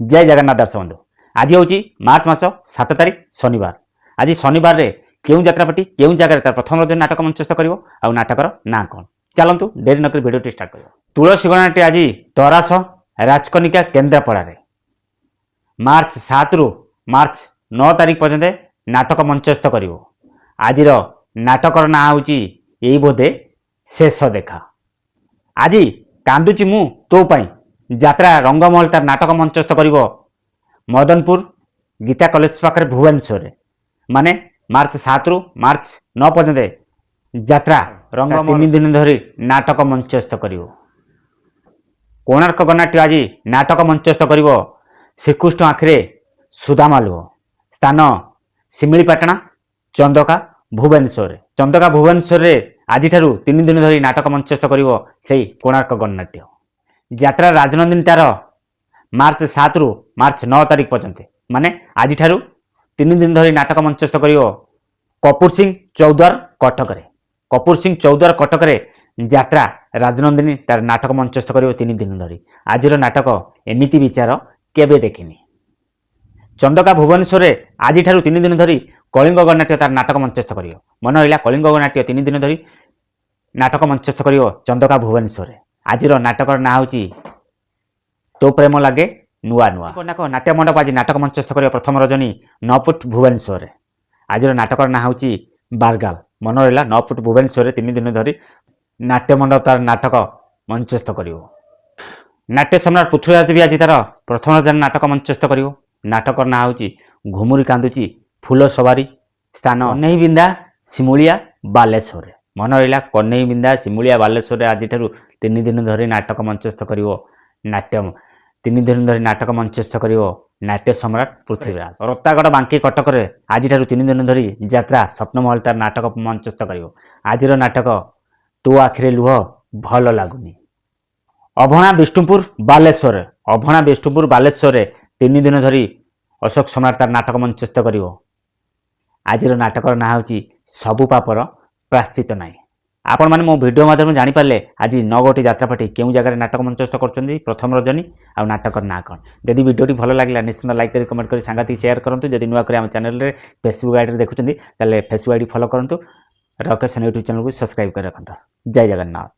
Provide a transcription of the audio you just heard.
जय जगन्नाथ दर्शक बंधु आज हूँ मार्च मास 7 तारीख शनिवार। आज शनिवार रे क्यों यात्रापाटी क्यों जगह तार प्रथम रज नाटक मंचस्थ कर नाटकर ना कौन चलतु डेरी नक भिडियो स्टार्ट कर। तुलसी गणाटी आज तरास राजकनिका केन्द्रापड़ा मार्च 7 रु मार्च 9 तारीख पर्यंत नाटक मंचस्थ कर। आज नाटकर ना हूँ यही बोधे शेष देखा। आज कांदुची मु तो पाई यात्रा रंगमहल तार नाटक मंचस्थ कर मदनपुर गीता कॉलेज पाखे भुवनेश्वर माने मार्च 7 रु मार्च 9 पर्यंत यात्रा रंगमहल 3 दिन धरी नाटक मंचस्थ कर। कोणार्क गणाट्य आज नाटक मंचस्थ कर श्रीकृष्ण आखिरे सुदामा लुह स्थान शिमिलीपाटना चंदका भुवनेश्वर। चंदका भुवनेश्वर आज 3 दिन धरी नाटक मंचस्थ कर कोणार्क गणनाट्य। यात्रा राजनंदिनी तार मार्च 7 रु मार्च 9 तारीख पर्यंत माने आज 3 दिन धरी नाटक मंचस्थ कर कपूर सिंह चौद्वार कटक। कपूर सिंह चौद्वार कटक यात्रा राजनंदिनी तार नाटक मंचस्थ कर 3 दिन धरी। आज नाटक एमिति विचार केबे देखिनी। चंदका भुवनेश्वर आज 3 दिन धरी कलिंग गणनाट्य तार नाटक मंचस्थ कर मन रहा। कलिंग गणनाट्य 3 दिन धरी नाटक मंचस्थ कर चंदका भुवनेश्वर। आज नाटकर ना हूँ तो प्रेम लगे नुआ नुआ। नाट्य मंडप आज नाटक मंचस्थ कर प्रथम रजनी 9 फुट भुवनेश्वर। आज नाटकर ना हूँ बारगाल मन रहा। 9 फुट भुवनेश्वर 3 दिन धरी नाट्य मंडप तार नाटक मंचस्थ कर। नाट्य सम्राट पृथ्वीराज भी आज तार प्रथम रजनी नाटक मंचस्थ कर। नाटकर ना हूँ घुमुरी कांदुची फूल सवारी स्थान कन्हई बिंदा शिमुलिया बालेश्वर। मन रहा कन्हई बिंदा शिमुलिया बालेश्वर आज 3 दिन धरी नाटक मंचस्थ कर। नाट्य 3 दिन धरी नाटक मंचस्थ कर नाट्य सम्राट पृथ्वीराज। रत्तागढ़ बांकी कटक आज 3 दिन धरी यात्रा स्वप्नमहल तार नाटक मंचस्थ कर। आज नाटक तो आखिरे लुह भल लगुनि। अभणा विष्णुपुर बालेश्वर। अभणा विष्णुपुर बालेश्वर 3 दिन धरी अशोक सम्राट तार नाटक मंचस्थ कर। आज नाटकर ना हूँ सबु पापर प्राश्चित नाई। आपण मैंने मो भिडियो माध्यम जानीपारे आज 9 गोटी यात्रापाटी क्यों जगह नाटक मंचस्थ कर प्रथम रजनी आ नाटकर ना कौन। जदि भिडियोटी भल लगे निश्चित लाइक करी कमेंट करी सांगाती शेयर करूँ। जदि नुआ कर आम चैनल रे फेसबुक आईडी देखुं फेसबुक आईडी फॉलो करूँ। रकेश यूट्यूब चैनल को सब्सक्राइब कर रखता। जय जगन्नाथ।